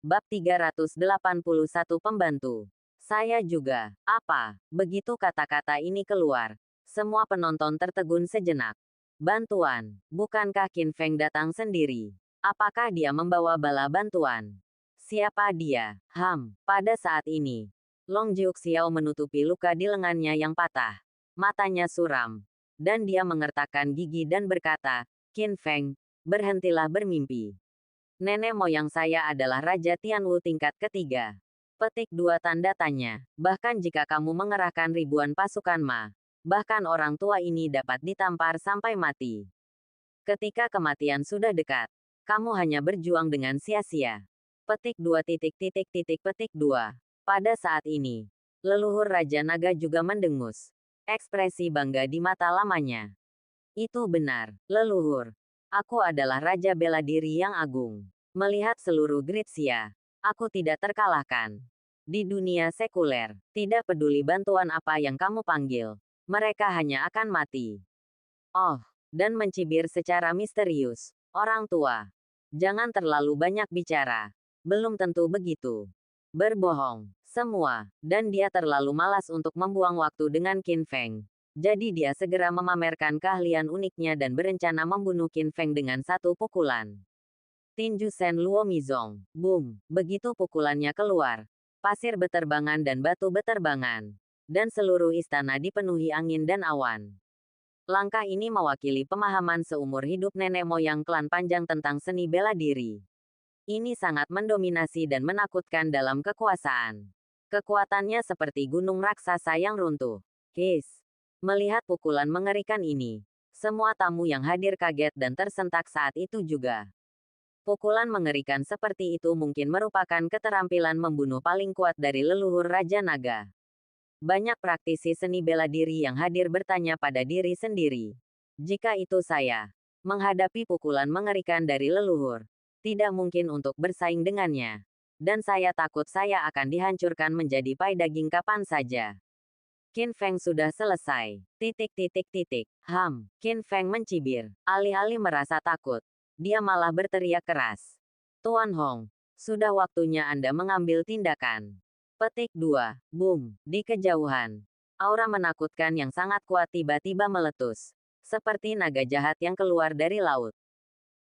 Bab 381 Pembantu. Saya juga. Apa? Begitu kata-kata ini keluar, semua penonton tertegun sejenak. Bantuan. Bukankah Qin Feng datang sendiri? Apakah dia membawa bala bantuan? Siapa dia? Pada saat ini, Long Jiuxiao menutupi luka di lengannya yang patah. Matanya suram. Dan dia mengertakkan gigi dan berkata, Qin Feng, berhentilah bermimpi. Nenek moyang saya adalah Raja Tianwu tingkat ketiga. Petik 2 tanda tanya. Bahkan jika kamu mengerahkan ribuan pasukan Ma, bahkan orang tua ini dapat ditampar sampai mati. Ketika kematian sudah dekat, kamu hanya berjuang dengan sia-sia. Petik 2 petik 2. Pada saat ini, leluhur Raja Naga juga mendengus. Ekspresi bangga di mata lamanya. Itu benar, leluhur. Aku adalah Raja Bela Diri yang agung. Melihat seluruh Gritsia, aku tidak terkalahkan. Di dunia sekuler, tidak peduli bantuan apa yang kamu panggil, mereka hanya akan mati. Oh, dan mencibir secara misterius. Orang tua, jangan terlalu banyak bicara. Belum tentu begitu. Berbohong, semua, dan dia terlalu malas untuk membuang waktu dengan Qin Feng. Jadi dia segera memamerkan keahlian uniknya dan berencana membunuh Qin Feng dengan satu pukulan. Tinju Shen Luo Mizong. Boom. Begitu pukulannya keluar, pasir beterbangan dan batu beterbangan. Dan seluruh istana dipenuhi angin dan awan. Langkah ini mewakili pemahaman seumur hidup nenek moyang klan panjang tentang seni bela diri. Ini sangat mendominasi dan menakutkan dalam kekuasaan. Kekuatannya seperti gunung raksasa yang runtuh. Melihat pukulan mengerikan ini, semua tamu yang hadir kaget dan tersentak saat itu juga. Pukulan mengerikan seperti itu mungkin merupakan keterampilan membunuh paling kuat dari leluhur Raja Naga. Banyak praktisi seni bela diri yang hadir bertanya pada diri sendiri. Jika itu saya, menghadapi pukulan mengerikan dari leluhur, tidak mungkin untuk bersaing dengannya. Dan saya takut saya akan dihancurkan menjadi pai daging kapan saja. Qin Feng sudah selesai. Qin Feng mencibir. Alih-alih merasa takut, dia malah berteriak keras. Tuan Hong, sudah waktunya Anda mengambil tindakan. Petik 2. Boom. Di kejauhan, aura menakutkan yang sangat kuat tiba-tiba meletus. Seperti naga jahat yang keluar dari laut.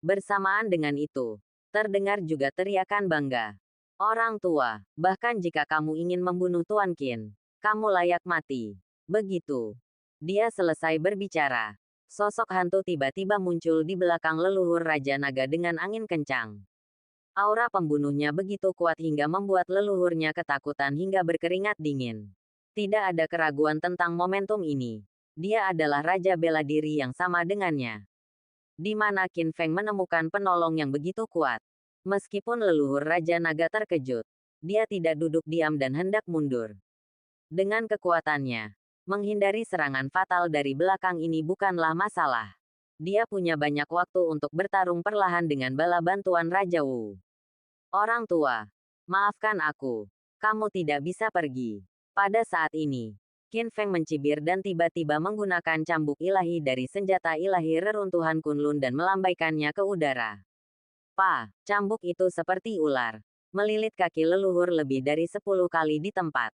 Bersamaan dengan itu, terdengar juga teriakan bangga. Orang tua, bahkan jika kamu ingin membunuh Tuan Qin, kamu layak mati. Begitu dia selesai berbicara, sosok hantu tiba-tiba muncul di belakang leluhur Raja Naga dengan angin kencang. Aura pembunuhnya begitu kuat hingga membuat leluhurnya ketakutan hingga berkeringat dingin. Tidak ada keraguan tentang momentum ini. Dia adalah Raja Bela Diri yang sama dengannya. Di mana Qin Feng menemukan penolong yang begitu kuat. Meskipun leluhur Raja Naga terkejut, dia tidak duduk diam dan hendak mundur. Dengan kekuatannya, menghindari serangan fatal dari belakang ini bukanlah masalah. Dia punya banyak waktu untuk bertarung perlahan dengan bala bantuan Raja Wu. Orang tua, maafkan aku. Kamu tidak bisa pergi. Pada saat ini, Qin Feng mencibir dan tiba-tiba menggunakan cambuk ilahi dari senjata ilahi reruntuhan Kunlun dan melambaikannya ke udara. Cambuk itu seperti ular, melilit kaki leluhur lebih dari 10 kali di tempat.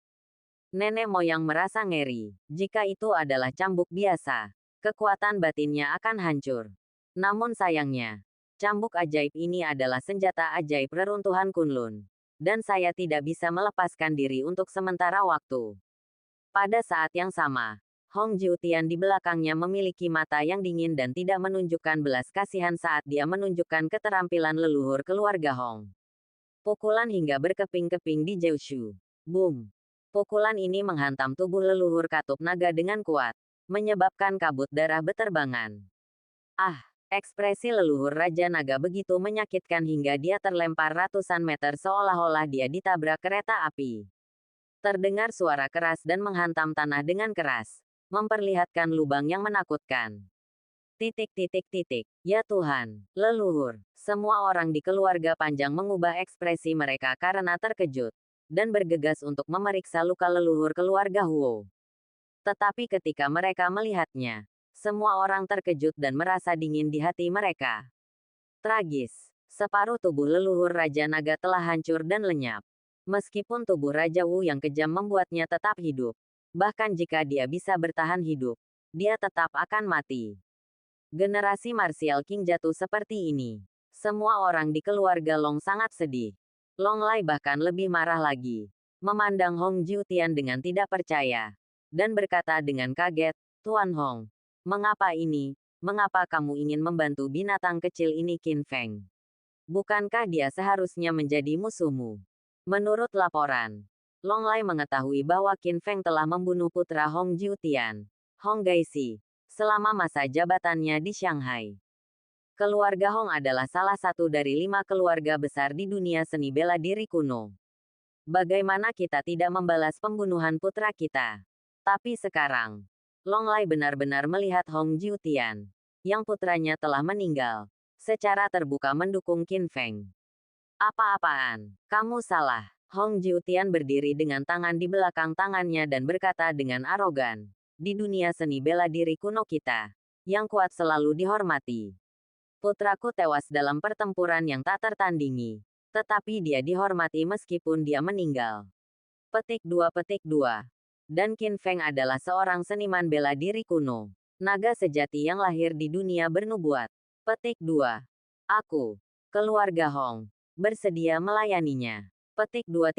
Nenek moyang merasa ngeri. Jika itu adalah cambuk biasa, kekuatan batinnya akan hancur. Namun sayangnya, cambuk ajaib ini adalah senjata ajaib reruntuhan Kunlun. Dan saya tidak bisa melepaskan diri untuk sementara waktu. Pada saat yang sama, Hong Jiutian di belakangnya memiliki mata yang dingin dan tidak menunjukkan belas kasihan saat dia menunjukkan keterampilan leluhur keluarga Hong. Pukulan hingga berkeping-keping di Jiushu. Boom! Pukulan ini menghantam tubuh leluhur katup naga dengan kuat, menyebabkan kabut darah beterbangan. Ekspresi leluhur Raja Naga begitu menyakitkan hingga dia terlempar ratusan meter seolah-olah dia ditabrak kereta api. Terdengar suara keras dan menghantam tanah dengan keras, memperlihatkan lubang yang menakutkan. Ya Tuhan, leluhur, semua orang di keluarga panjang mengubah ekspresi mereka karena terkejut dan bergegas untuk memeriksa luka leluhur keluarga Huo. Tetapi ketika mereka melihatnya, semua orang terkejut dan merasa dingin di hati mereka. Tragis. Separuh tubuh leluhur Raja Naga telah hancur dan lenyap. Meskipun tubuh Raja Wu yang kejam membuatnya tetap hidup. Bahkan jika dia bisa bertahan hidup, dia tetap akan mati. Generasi martial king jatuh seperti ini. Semua orang di keluarga Long sangat sedih. Long Lai bahkan lebih marah lagi. Memandang Hong Jiutian dengan tidak percaya. Dan berkata dengan kaget, "Tuan Hong, mengapa ini? Mengapa kamu ingin membantu binatang kecil ini Qin Feng? Bukankah dia seharusnya menjadi musuhmu?" Menurut laporan, Long Lai mengetahui bahwa Qin Feng telah membunuh putra Hong Jiutian, Hong Gaixi, selama masa jabatannya di Shanghai. Keluarga Hong adalah salah satu dari 5 keluarga besar di dunia seni bela diri kuno. Bagaimana kita tidak membalas pembunuhan putra kita? Tapi sekarang, Long Lai benar-benar melihat Hong Jiutian, yang putranya telah meninggal, secara terbuka mendukung Qin Feng. Apa-apaan? Kamu salah. Hong Jiutian berdiri dengan tangan di belakang tangannya dan berkata dengan arogan, "Di dunia seni bela diri kuno kita, yang kuat selalu dihormati. Putraku tewas dalam pertempuran yang tak tertandingi. Tetapi dia dihormati meskipun dia meninggal." Petik 2. Dan Qin Feng adalah seorang seniman bela diri kuno. Naga sejati yang lahir di dunia bernubuat. Petik 2. Aku, keluarga Hong, bersedia melayaninya. Petik 2.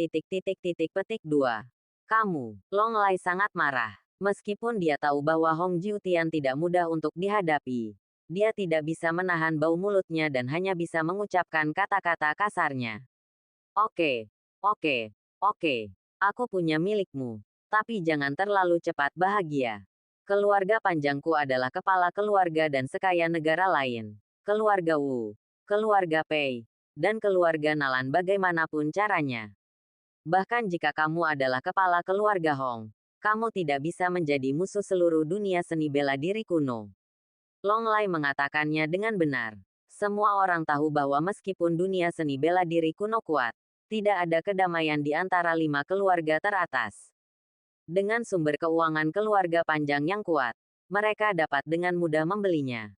Petik 2. Kamu, Long Lai sangat marah. Meskipun dia tahu bahwa Hong Jiutian tidak mudah untuk dihadapi, dia tidak bisa menahan bau mulutnya dan hanya bisa mengucapkan kata-kata kasarnya. Oke, oke, oke. Aku punya milikmu. Tapi jangan terlalu cepat bahagia. Keluarga panjangku adalah kepala keluarga dan sekaya negara lain. Keluarga Wu, keluarga Pei, dan keluarga Nalan bagaimanapun caranya. Bahkan jika kamu adalah kepala keluarga Hong, kamu tidak bisa menjadi musuh seluruh dunia seni bela diri kuno. Long Lai mengatakannya dengan benar. Semua orang tahu bahwa meskipun dunia seni bela diri kuno kuat, tidak ada kedamaian di antara 5 keluarga teratas. Dengan sumber keuangan keluarga panjang yang kuat, mereka dapat dengan mudah membelinya.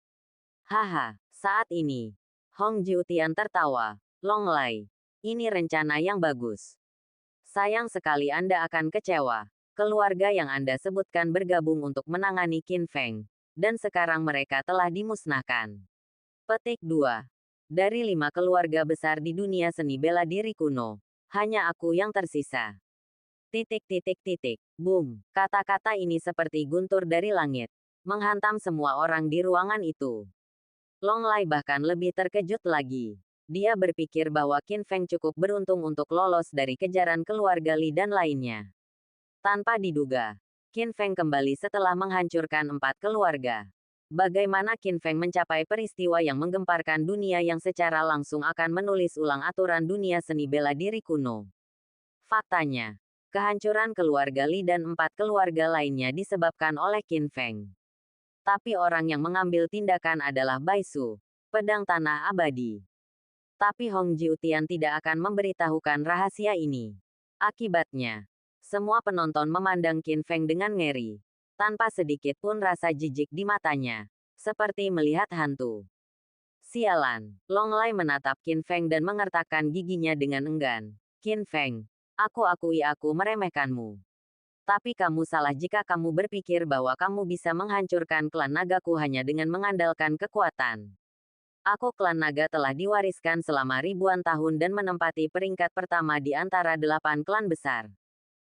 Haha, saat ini, Hong Jiutian tertawa. Long Lai, ini rencana yang bagus. Sayang sekali Anda akan kecewa. Keluarga yang Anda sebutkan bergabung untuk menangani Qin Feng, dan sekarang mereka telah dimusnahkan. Petik 2. Dari 5 keluarga besar di dunia seni bela diri kuno, hanya aku yang tersisa. Boom. Kata-kata ini seperti guntur dari langit, menghantam semua orang di ruangan itu. Long Lai bahkan lebih terkejut lagi. Dia berpikir bahwa Qin Feng cukup beruntung untuk lolos dari kejaran keluarga Li dan lainnya. Tanpa diduga, Qin Feng kembali setelah menghancurkan 4 keluarga. Bagaimana Qin Feng mencapai peristiwa yang menggemparkan dunia yang secara langsung akan menulis ulang aturan dunia seni bela diri kuno? Faktanya, kehancuran keluarga Li dan 4 keluarga lainnya disebabkan oleh Qin Feng. Tapi orang yang mengambil tindakan adalah Bai Su, pedang tanah abadi. Tapi Hong Jiutian tidak akan memberitahukan rahasia ini. Akibatnya, semua penonton memandang Qin Feng dengan ngeri, tanpa sedikit pun rasa jijik di matanya, seperti melihat hantu. Sialan, Long Lai menatap Qin Feng dan mengertakkan giginya dengan enggan. Qin Feng, aku akui aku meremehkanmu. Tapi kamu salah jika kamu berpikir bahwa kamu bisa menghancurkan klan nagaku hanya dengan mengandalkan kekuatan. Aku klan naga telah diwariskan selama ribuan tahun dan menempati peringkat pertama di antara 8 klan besar.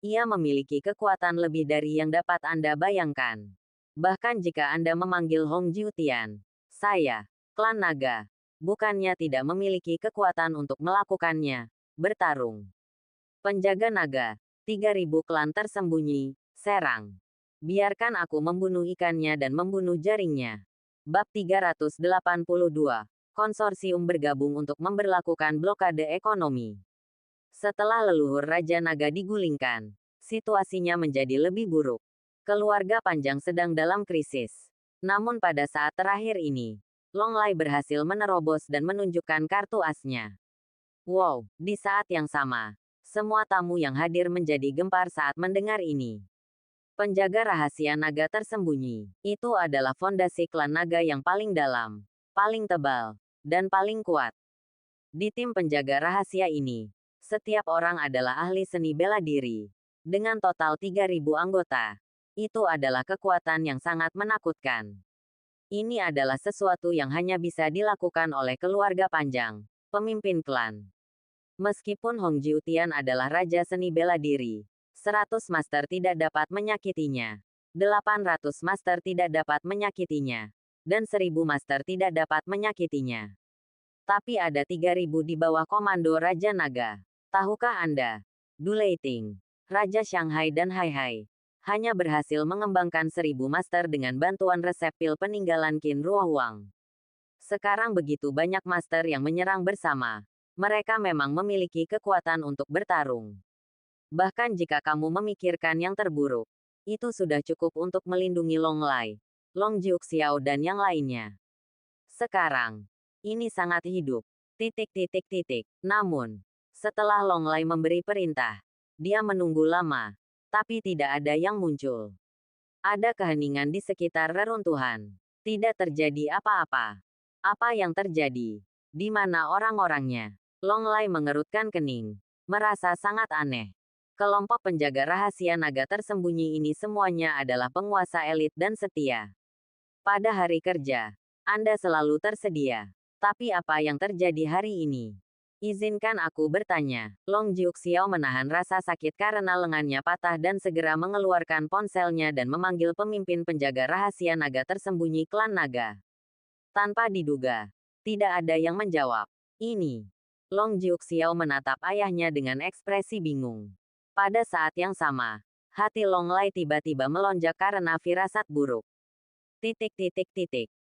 Ia memiliki kekuatan lebih dari yang dapat Anda bayangkan. Bahkan jika Anda memanggil Hong Jiutian, saya, klan naga, bukannya tidak memiliki kekuatan untuk melakukannya, bertarung. Penjaga naga, 3.000 klan tersembunyi, serang. Biarkan aku membunuh ikannya dan membunuh jaringnya. Bab 382. Konsorsium bergabung untuk memberlakukan blokade ekonomi. Setelah leluhur Raja Naga digulingkan, situasinya menjadi lebih buruk. Keluarga panjang sedang dalam krisis. Namun pada saat terakhir ini, Long Lai berhasil menerobos dan menunjukkan kartu asnya. Wow, di saat yang sama, semua tamu yang hadir menjadi gempar saat mendengar ini. Penjaga rahasia naga tersembunyi, itu adalah fondasi klan naga yang paling dalam, paling tebal, dan paling kuat. Di tim penjaga rahasia ini, setiap orang adalah ahli seni bela diri. Dengan total 3.000 anggota, itu adalah kekuatan yang sangat menakutkan. Ini adalah sesuatu yang hanya bisa dilakukan oleh keluarga panjang, pemimpin klan. Meskipun Hong Jiutian adalah raja seni bela diri, 100 master tidak dapat menyakitinya. 800 master tidak dapat menyakitinya. Dan 1000 master tidak dapat menyakitinya. Tapi ada 3.000 di bawah komando Raja Naga. Tahukah Anda? Du Leiting, Raja Shanghai dan Hai Hai, hanya berhasil mengembangkan 1000 master dengan bantuan resep pil peninggalan Qin Ruohuang. Sekarang begitu banyak master yang menyerang bersama. Mereka memang memiliki kekuatan untuk bertarung. Bahkan jika kamu memikirkan yang terburuk, itu sudah cukup untuk melindungi Long Lai, Long Jiuxiao dan yang lainnya. Sekarang, ini sangat hidup. Namun, setelah Long Lai memberi perintah, dia menunggu lama, tapi tidak ada yang muncul. Ada keheningan di sekitar reruntuhan. Tidak terjadi apa-apa. Apa yang terjadi? Di mana orang-orangnya? Long Lai mengerutkan kening, merasa sangat aneh. Kelompok penjaga rahasia naga tersembunyi ini semuanya adalah penguasa elit dan setia. Pada hari kerja, Anda selalu tersedia. Tapi apa yang terjadi hari ini? Izinkan aku bertanya. Long Jiuxiao menahan rasa sakit karena lengannya patah dan segera mengeluarkan ponselnya dan memanggil pemimpin penjaga rahasia naga tersembunyi klan naga. Tanpa diduga, tidak ada yang menjawab. Ini. Long Jiuxiao menatap ayahnya dengan ekspresi bingung. Pada saat yang sama, hati Long Lai tiba-tiba melonjak karena firasat buruk.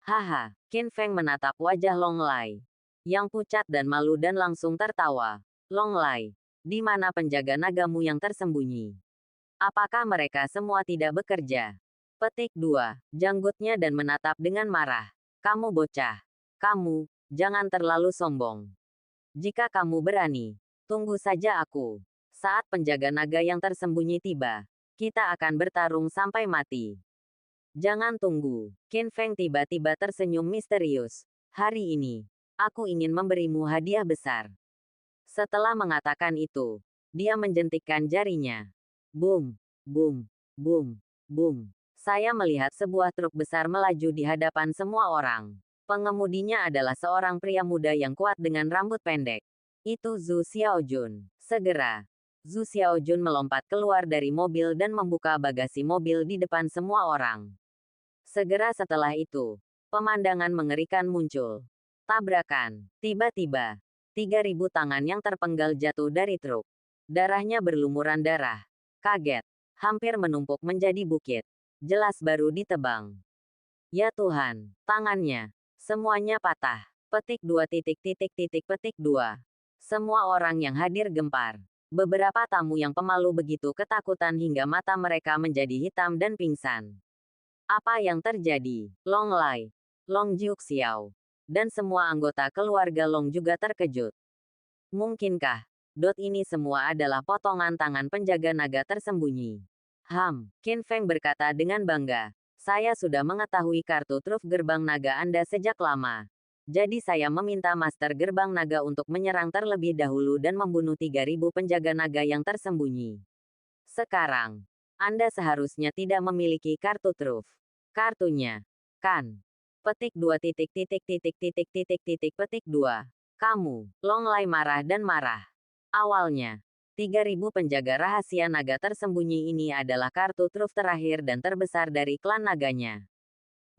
Haha, Qin Feng menatap wajah Long Lai, yang pucat dan malu dan langsung tertawa. Long Lai, di mana penjaga nagamu yang tersembunyi? Apakah mereka semua tidak bekerja? Petik 2, janggutnya dan menatap dengan marah. Kamu bocah. Kamu, jangan terlalu sombong. Jika kamu berani, tunggu saja aku. Saat penjaga naga yang tersembunyi tiba, kita akan bertarung sampai mati. Jangan tunggu. Qin Feng tiba-tiba tersenyum misterius. Hari ini, aku ingin memberimu hadiah besar. Setelah mengatakan itu, dia menjentikkan jarinya. Boom, boom, boom, boom. Saya melihat sebuah truk besar melaju di hadapan semua orang. Pengemudinya adalah seorang pria muda yang kuat dengan rambut pendek. Itu Zhu Xiaojun. Segera, Zhu Xiaojun melompat keluar dari mobil dan membuka bagasi mobil di depan semua orang. Segera setelah itu, pemandangan mengerikan muncul. Tabrakan. Tiba-tiba, 3.000 tangan yang terpenggal jatuh dari truk. Darahnya berlumuran darah. Kaget. Hampir menumpuk menjadi bukit. Jelas baru ditebang. Ya Tuhan, tangannya. Semuanya patah. Petik 2. Petik 2. Semua orang yang hadir gempar. Beberapa tamu yang pemalu begitu ketakutan hingga mata mereka menjadi hitam dan pingsan. Apa yang terjadi? Long Lai, Long Jiuxiao, dan semua anggota keluarga Long juga terkejut. Mungkinkah, ini semua adalah potongan tangan penjaga naga tersembunyi? Qin Feng berkata dengan bangga. Saya sudah mengetahui kartu truf gerbang naga Anda sejak lama. Jadi saya meminta Master Gerbang Naga untuk menyerang terlebih dahulu dan membunuh 3.000 penjaga naga yang tersembunyi. Sekarang, Anda seharusnya tidak memiliki kartu truf. Kartunya, kan? Petik 2. Petik 2. Kamu, Long Lai marah dan marah. Awalnya, 3.000 penjaga rahasia naga tersembunyi ini adalah kartu truf terakhir dan terbesar dari klan naganya.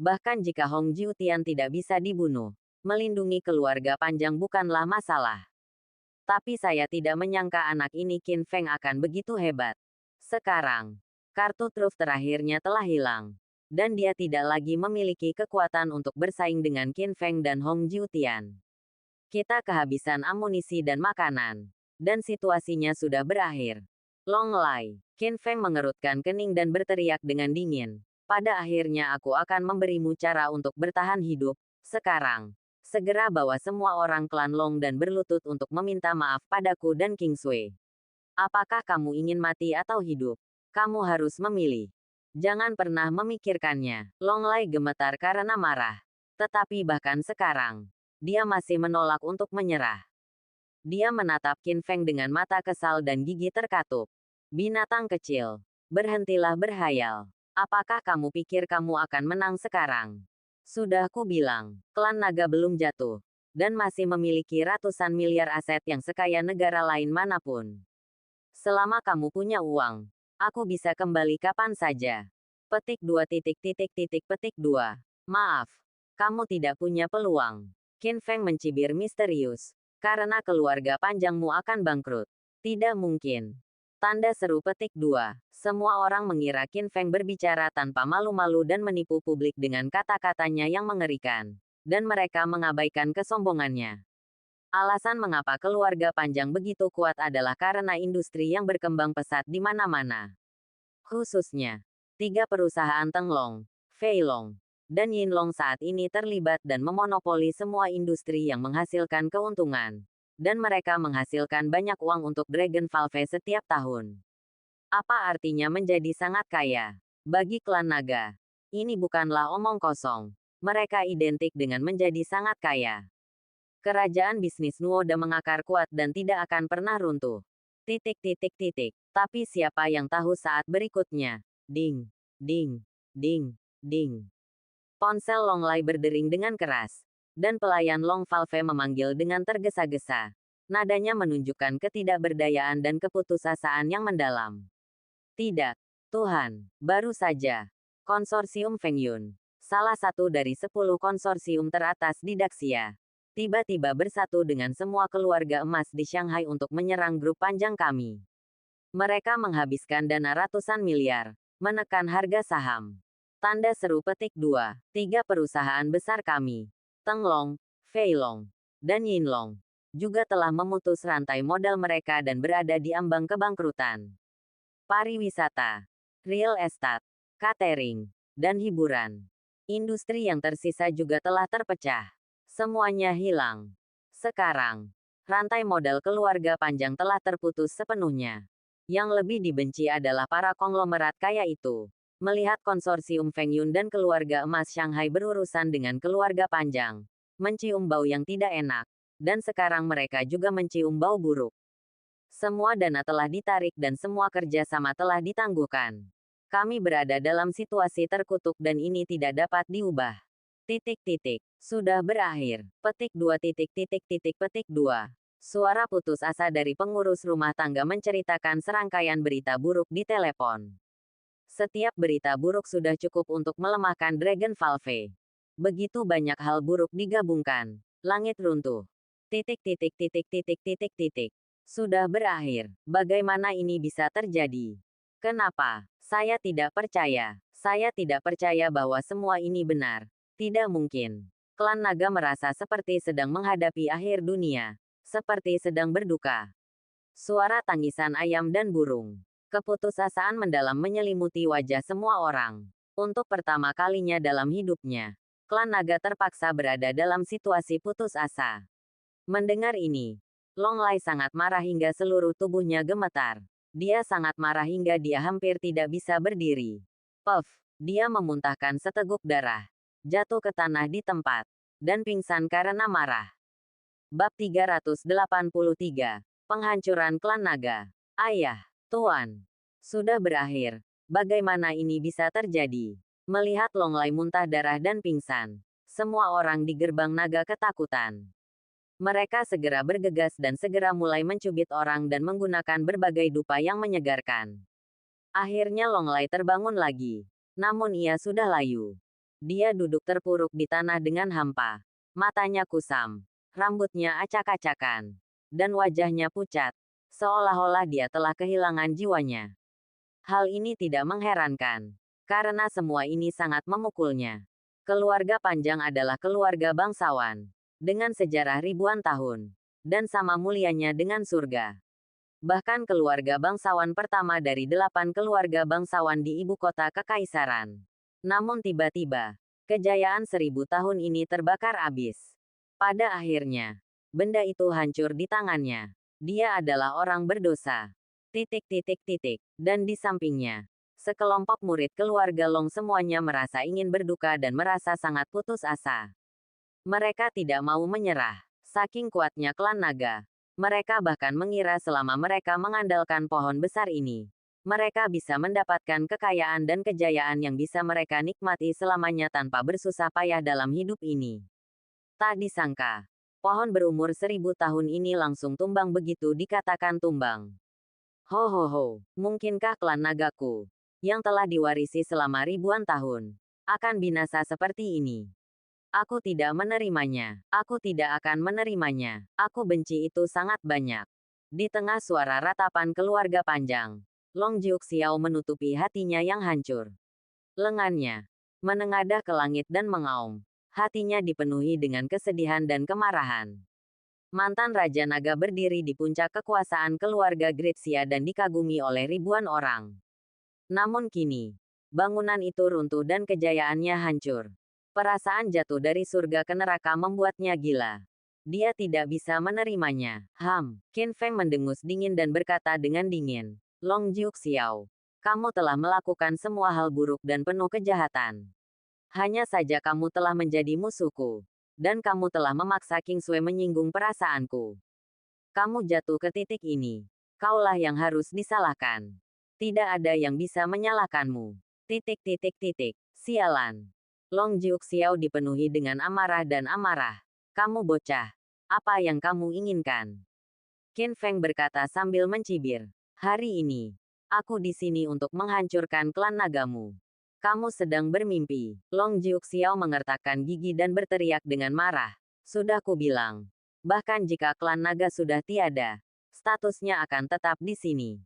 Bahkan jika Hong Jiutian tidak bisa dibunuh, melindungi keluarga panjang bukanlah masalah. Tapi saya tidak menyangka anak ini Qin Feng akan begitu hebat. Sekarang, kartu truf terakhirnya telah hilang. Dan dia tidak lagi memiliki kekuatan untuk bersaing dengan Qin Feng dan Hong Jiutian. Kita kehabisan amunisi dan makanan. Dan situasinya sudah berakhir. Long Lai, Qin Feng mengerutkan kening dan berteriak dengan dingin. Pada akhirnya aku akan memberimu cara untuk bertahan hidup. Sekarang, segera bawa semua orang klan Long dan berlutut untuk meminta maaf padaku dan King Sui. Apakah kamu ingin mati atau hidup? Kamu harus memilih. Jangan pernah memikirkannya. Long Lai gemetar karena marah. Tetapi bahkan sekarang, dia masih menolak untuk menyerah. Dia menatap Qin Feng dengan mata kesal dan gigi terkatup. Binatang kecil, berhentilah berhayal. Apakah kamu pikir kamu akan menang sekarang? Sudah ku bilang, klan naga belum jatuh, dan masih memiliki ratusan miliar aset yang sekaya negara lain manapun. Selama kamu punya uang, aku bisa kembali kapan saja. Petik 2. Maaf, kamu tidak punya peluang. Qin Feng mencibir misterius. Karena keluarga panjangmu akan bangkrut. Tidak mungkin. Tanda seru petik 2. Semua orang mengira Qin Feng berbicara tanpa malu-malu dan menipu publik dengan kata-katanya yang mengerikan. Dan mereka mengabaikan kesombongannya. Alasan mengapa keluarga panjang begitu kuat adalah karena industri yang berkembang pesat di mana-mana. Khususnya, 3 perusahaan Tenglong, Feilong, dan Yinlong saat ini terlibat dan memonopoli semua industri yang menghasilkan keuntungan. Dan mereka menghasilkan banyak uang untuk Dragon Valve setiap tahun. Apa artinya menjadi sangat kaya? Bagi klan naga, ini bukanlah omong kosong. Mereka identik dengan menjadi sangat kaya. Kerajaan bisnis Nuoda mengakar kuat dan tidak akan pernah runtuh. Tapi siapa yang tahu saat berikutnya? Ding, ding, ding, ding. Ponsel Longlai berdering dengan keras. Dan pelayan Long Valve memanggil dengan tergesa-gesa. Nadanya menunjukkan ketidakberdayaan dan keputusasaan yang mendalam. Tidak, Tuhan, baru saja. Konsorsium Feng Yun, salah satu dari 10 konsorsium teratas di Daxia, tiba-tiba bersatu dengan semua keluarga emas di Shanghai untuk menyerang grup panjang kami. Mereka menghabiskan dana ratusan miliar, menekan harga saham. Tanda seru petik 2. 3 perusahaan besar kami, Tenglong, Feilong, dan Yinlong, juga telah memutus rantai modal mereka dan berada di ambang kebangkrutan. Pariwisata, real estate, catering, dan hiburan. Industri yang tersisa juga telah terpecah. Semuanya hilang. Sekarang, rantai modal keluarga panjang telah terputus sepenuhnya. Yang lebih dibenci adalah para konglomerat kaya itu. Melihat konsorsium Feng Yun dan keluarga emas Shanghai berurusan dengan keluarga panjang, mencium bau yang tidak enak, dan sekarang mereka juga mencium bau buruk. Semua dana telah ditarik dan semua kerjasama telah ditangguhkan. Kami berada dalam situasi terkutuk dan ini tidak dapat diubah. Sudah berakhir. Petik 2. Petik 2. Suara putus asa dari pengurus rumah tangga menceritakan serangkaian berita buruk di telepon. Setiap berita buruk sudah cukup untuk melemahkan Dragon Valve. Begitu banyak hal buruk digabungkan. Langit runtuh. Sudah berakhir. Bagaimana ini bisa terjadi? Kenapa? Saya tidak percaya. Saya tidak percaya bahwa semua ini benar. Tidak mungkin. Klan naga merasa seperti sedang menghadapi akhir dunia. Seperti sedang berduka. Suara tangisan ayam dan burung. Keputusasaan mendalam menyelimuti wajah semua orang. Untuk pertama kalinya dalam hidupnya, klan naga terpaksa berada dalam situasi putus asa. Mendengar ini, Longlai sangat marah hingga seluruh tubuhnya gemetar. Dia sangat marah hingga dia hampir tidak bisa berdiri. Puff, dia memuntahkan seteguk darah, jatuh ke tanah di tempat, dan pingsan karena marah. Bab 383, Penghancuran Klan Naga. Ayah, Tuan, sudah berakhir. Bagaimana ini bisa terjadi? Melihat Longlai muntah darah dan pingsan, semua orang di gerbang naga ketakutan. Mereka segera bergegas dan segera mulai mencubit orang dan menggunakan berbagai dupa yang menyegarkan. Akhirnya Longlai terbangun lagi. Namun ia sudah layu. Dia duduk terpuruk di tanah dengan hampa. Matanya kusam, rambutnya acak-acakan, dan wajahnya pucat. Seolah-olah dia telah kehilangan jiwanya. Hal ini tidak mengherankan, karena semua ini sangat memukulnya. Keluarga panjang adalah keluarga bangsawan, dengan sejarah ribuan tahun, dan sama mulianya dengan surga. Bahkan keluarga bangsawan pertama dari 8 keluarga bangsawan di ibu kota kekaisaran. Namun tiba-tiba, kejayaan 1000 tahun ini terbakar habis. Pada akhirnya, benda itu hancur di tangannya. Dia adalah orang berdosa. Dan di sampingnya, sekelompok murid keluarga Long semuanya merasa ingin berduka dan merasa sangat putus asa. Mereka tidak mau menyerah. Saking kuatnya klan naga, Mereka bahkan mengira selama mereka mengandalkan pohon besar ini, mereka bisa mendapatkan kekayaan dan kejayaan yang bisa mereka nikmati selamanya tanpa bersusah payah dalam hidup ini. Tak disangka, pohon berumur 1000 tahun ini langsung tumbang begitu dikatakan tumbang. Ho ho ho, mungkinkah klan nagaku, yang telah diwarisi selama ribuan tahun, akan binasa seperti ini? Aku tidak menerimanya. Aku tidak akan menerimanya. Aku benci itu sangat banyak. Di tengah suara ratapan keluarga panjang, Long Jiuxiao menutupi hatinya yang hancur. Lengannya menengadah ke langit dan mengaum. Hatinya dipenuhi dengan kesedihan dan kemarahan. Mantan Raja Naga berdiri di puncak kekuasaan keluarga Gritsia dan dikagumi oleh ribuan orang. Namun kini, bangunan itu runtuh dan kejayaannya hancur. Perasaan jatuh dari surga ke neraka membuatnya gila. Dia tidak bisa menerimanya. Qin Feng mendengus dingin dan berkata dengan dingin, Long Jiuxiao, kamu telah melakukan semua hal buruk dan penuh kejahatan. Hanya saja kamu telah menjadi musuhku. Dan kamu telah memaksa King Sui menyinggung perasaanku. Kamu jatuh ke titik ini. Kaulah yang harus disalahkan. Tidak ada yang bisa menyalahkanmu. Sialan. Long Jiuxiao dipenuhi dengan amarah dan amarah. Kamu bocah. Apa yang kamu inginkan? Qin Feng berkata sambil mencibir. Hari ini, aku di sini untuk menghancurkan klan nagamu. Kamu sedang bermimpi. Long Jiuxiao mengertakkan gigi dan berteriak dengan marah. Sudah kubilang. Bahkan jika klan naga sudah tiada, statusnya akan tetap di sini.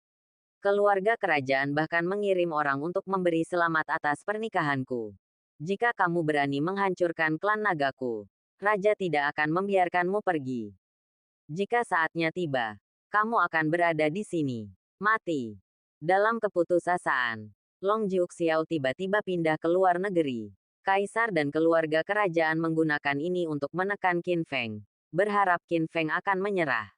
Keluarga kerajaan bahkan mengirim orang untuk memberi selamat atas pernikahanku. Jika kamu berani menghancurkan klan nagaku, raja tidak akan membiarkanmu pergi. Jika saatnya tiba, kamu akan berada di sini. Mati. Dalam keputusasaan, Long Jiuxiao tiba-tiba pindah ke luar negeri. Kaisar dan keluarga kerajaan menggunakan ini untuk menekan Qin Feng, berharap Qin Feng akan menyerah.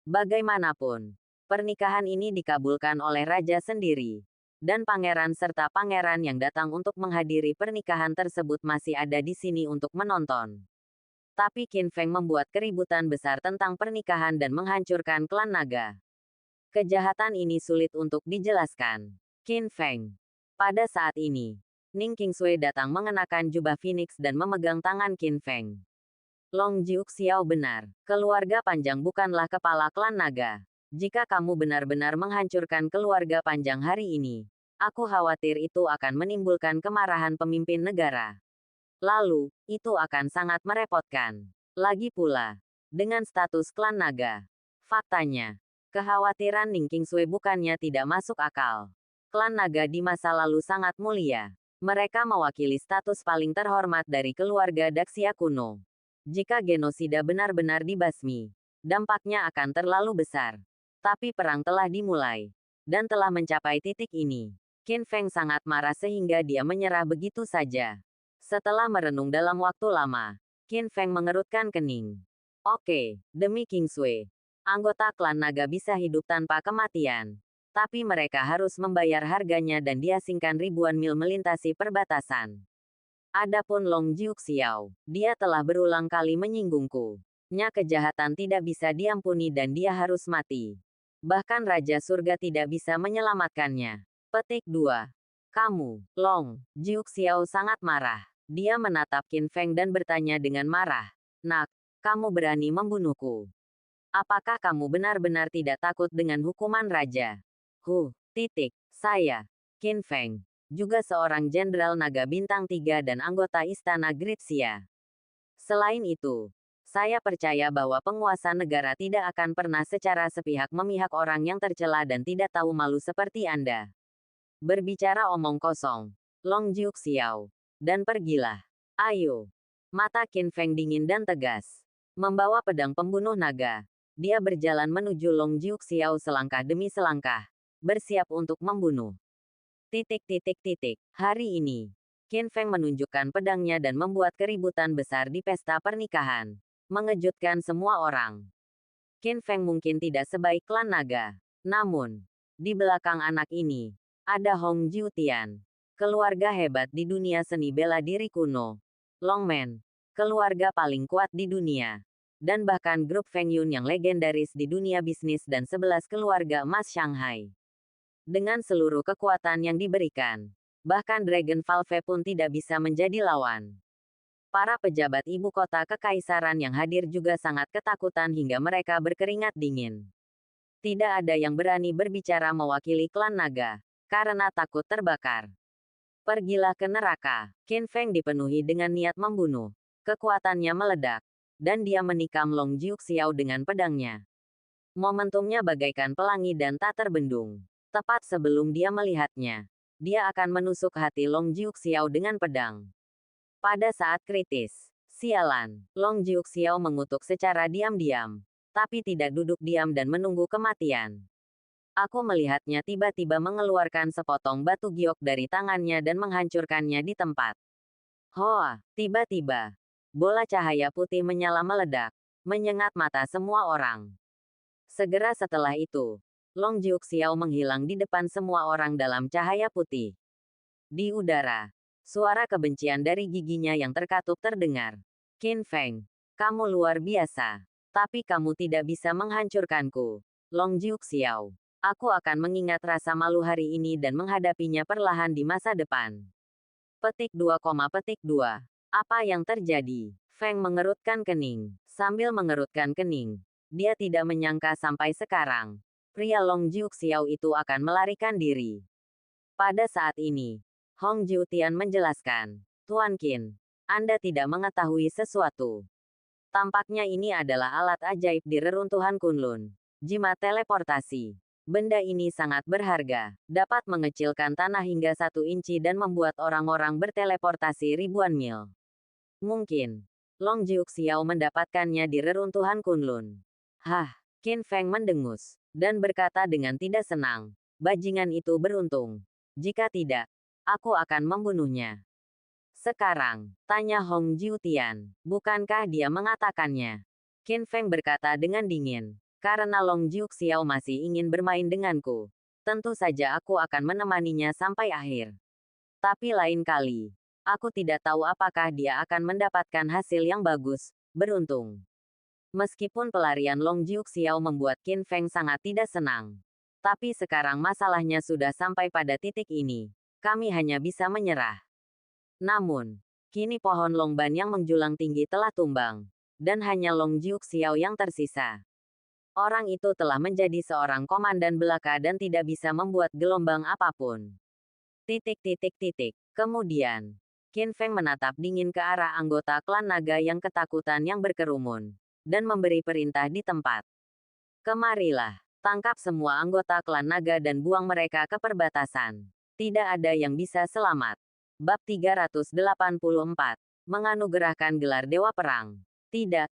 Bagaimanapun, pernikahan ini dikabulkan oleh raja sendiri. Dan pangeran serta pangeran yang datang untuk menghadiri pernikahan tersebut masih ada di sini untuk menonton. Tapi Qin Feng membuat keributan besar tentang pernikahan dan menghancurkan klan naga. Kejahatan ini sulit untuk dijelaskan. Qin Feng. Pada saat ini, Ning Qingsui datang mengenakan jubah Phoenix dan memegang tangan Qin Feng. Long Jiuxiao benar, keluarga panjang bukanlah kepala klan naga. Jika kamu benar-benar menghancurkan keluarga panjang hari ini, aku khawatir itu akan menimbulkan kemarahan pemimpin negara. Lalu, itu akan sangat merepotkan. Lagi pula, dengan status klan naga. Faktanya, kekhawatiran Ning Qingsui bukannya tidak masuk akal. Klan naga di masa lalu sangat mulia. Mereka mewakili status paling terhormat dari keluarga Daxia kuno. Jika genosida benar-benar dibasmi, dampaknya akan terlalu besar. Tapi perang telah dimulai, dan telah mencapai titik ini. Qin Feng sangat marah sehingga dia menyerah begitu saja. Setelah merenung dalam waktu lama, Qin Feng mengerutkan kening. Oke, demi King Sui, anggota klan naga bisa hidup tanpa kematian. Tapi mereka harus membayar harganya dan diasingkan ribuan mil melintasi perbatasan. Adapun Long Jiuxiao, dia telah berulang kali menyinggungku. Nya kejahatan tidak bisa diampuni dan dia harus mati. Bahkan Raja Surga tidak bisa menyelamatkannya. Petik 2. Kamu, Long Jiuxiao sangat marah. Dia menatap Qin Feng dan bertanya dengan marah. Nak, kamu berani membunuhku. Apakah kamu benar-benar tidak takut dengan hukuman raja? Saya, Qin Feng, juga seorang jenderal naga bintang 3 dan anggota istana Gritsia. Selain itu, saya percaya bahwa penguasa negara tidak akan pernah secara sepihak memihak orang yang tercela dan tidak tahu malu seperti Anda. Berbicara omong kosong, Long Jiuxiao, dan pergilah. Ayo. Mata Qin Feng dingin dan tegas. Membawa pedang pembunuh naga, dia berjalan menuju Long Jiuxiao selangkah demi selangkah. Bersiap untuk membunuh. Hari ini, Qin Feng menunjukkan pedangnya dan membuat keributan besar di pesta pernikahan. Mengejutkan semua orang. Qin Feng mungkin tidak sebaik klan naga. Namun, di belakang anak ini, ada Hong Jiutian. Keluarga hebat di dunia seni bela diri kuno. Longmen, keluarga paling kuat di dunia. dan bahkan grup Feng Yun yang legendaris di dunia bisnis dan 11 keluarga emas Shanghai. Dengan seluruh kekuatan yang diberikan, bahkan Dragon Valve pun tidak bisa menjadi lawan. Para pejabat ibu kota kekaisaran yang hadir juga sangat ketakutan hingga mereka berkeringat dingin. Tidak ada yang berani berbicara mewakili klan naga, karena takut terbakar. Pergilah ke neraka. Qin Feng dipenuhi dengan niat membunuh. Kekuatannya meledak, dan dia menikam Long Jiuxiao dengan pedangnya. Momentumnya bagaikan pelangi dan tak terbendung. Tepat sebelum dia melihatnya, dia akan menusuk hati Long Jiuxiao dengan pedang. Pada saat kritis, sialan, Long Jiuxiao mengutuk secara diam-diam, tapi tidak duduk diam dan menunggu kematian. Aku melihatnya tiba-tiba mengeluarkan sepotong batu giok dari tangannya dan menghancurkannya di tempat. Hoa, tiba-tiba, bola cahaya putih menyala meledak, menyengat mata semua orang. Segera setelah itu, Long Jiuxiao menghilang di depan semua orang dalam cahaya putih. Di udara, suara kebencian dari giginya yang terkatup terdengar. Qin Feng, kamu luar biasa, tapi kamu tidak bisa menghancurkanku. Long Jiuxiao. Aku akan mengingat rasa malu hari ini dan menghadapinya perlahan di masa depan. Petik 2, petik 2. Apa yang terjadi? Feng mengerutkan kening. Sambil mengerutkan kening, dia tidak menyangka sampai sekarang, pria Long Jiuxiao itu akan melarikan diri. Pada saat ini, Hong Jiutian menjelaskan, Tuan Qin, Anda tidak mengetahui sesuatu. Tampaknya ini adalah alat ajaib di reruntuhan Kunlun. Jimat teleportasi. Benda ini sangat berharga, dapat mengecilkan tanah hingga 1 inci dan membuat orang-orang berteleportasi ribuan mil. Mungkin, Long Jiuxiao mendapatkannya di reruntuhan Kunlun. Hah, Qin Feng mendengus, dan berkata dengan tidak senang, bajingan itu beruntung. Jika tidak, aku akan membunuhnya. Sekarang, tanya Hong Jiutian, bukankah dia mengatakannya? Qin Feng berkata dengan dingin. Karena Long Jiuxiao masih ingin bermain denganku, tentu saja aku akan menemaninya sampai akhir. Tapi lain kali, aku tidak tahu apakah dia akan mendapatkan hasil yang bagus, beruntung. Meskipun pelarian Long Jiuxiao membuat Qin Feng sangat tidak senang, tapi sekarang masalahnya sudah sampai pada titik ini, kami hanya bisa menyerah. Namun, kini pohon Longban yang menjulang tinggi telah tumbang, dan hanya Long Jiuxiao yang tersisa. Orang itu telah menjadi seorang komandan belaka dan tidak bisa membuat gelombang apapun. Kemudian, Qin Feng menatap dingin ke arah anggota klan naga yang ketakutan yang berkerumun, dan memberi perintah di tempat. Kemarilah, tangkap semua anggota klan naga dan buang mereka ke perbatasan. Tidak ada yang bisa selamat. Bab 384. Menganugerahkan gelar Dewa Perang. Tidak.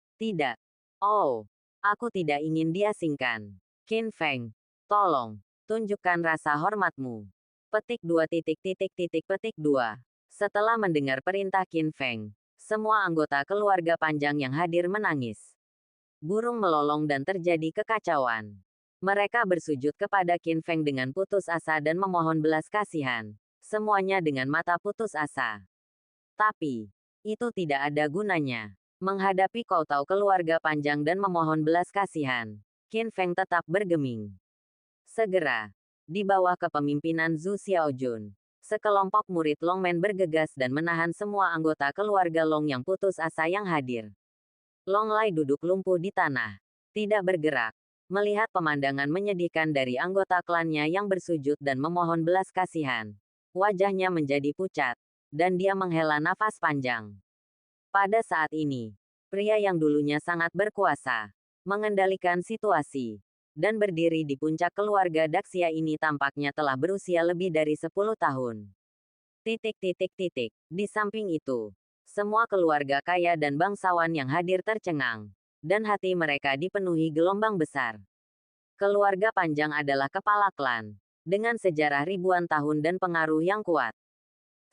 Oh. Aku tidak ingin diasingkan. Qin Feng, tolong, tunjukkan rasa hormatmu. Petik 2. Petik 2. Setelah mendengar perintah Qin Feng, semua anggota keluarga panjang yang hadir menangis. Burung melolong dan terjadi kekacauan. Mereka bersujud kepada Qin Feng dengan putus asa dan memohon belas kasihan. Semuanya dengan mata putus asa. Tapi, itu tidak ada gunanya. Menghadapi kau tahu keluarga panjang dan memohon belas kasihan, Qin Feng tetap bergeming. Segera, di bawah kepemimpinan Zhu Xiaojun, sekelompok murid Longmen bergegas dan menahan semua anggota keluarga Long yang putus asa yang hadir. Long Lai duduk lumpuh di tanah, tidak bergerak, melihat pemandangan menyedihkan dari anggota klannya yang bersujud dan memohon belas kasihan. Wajahnya menjadi pucat, dan dia menghela nafas panjang. Pada saat ini, pria yang dulunya sangat berkuasa, mengendalikan situasi, dan berdiri di puncak keluarga Daxia ini tampaknya telah berusia lebih dari 10 tahun. Di samping itu, semua keluarga kaya dan bangsawan yang hadir tercengang, dan hati mereka dipenuhi gelombang besar. Keluarga panjang adalah kepala klan, dengan sejarah ribuan tahun dan pengaruh yang kuat.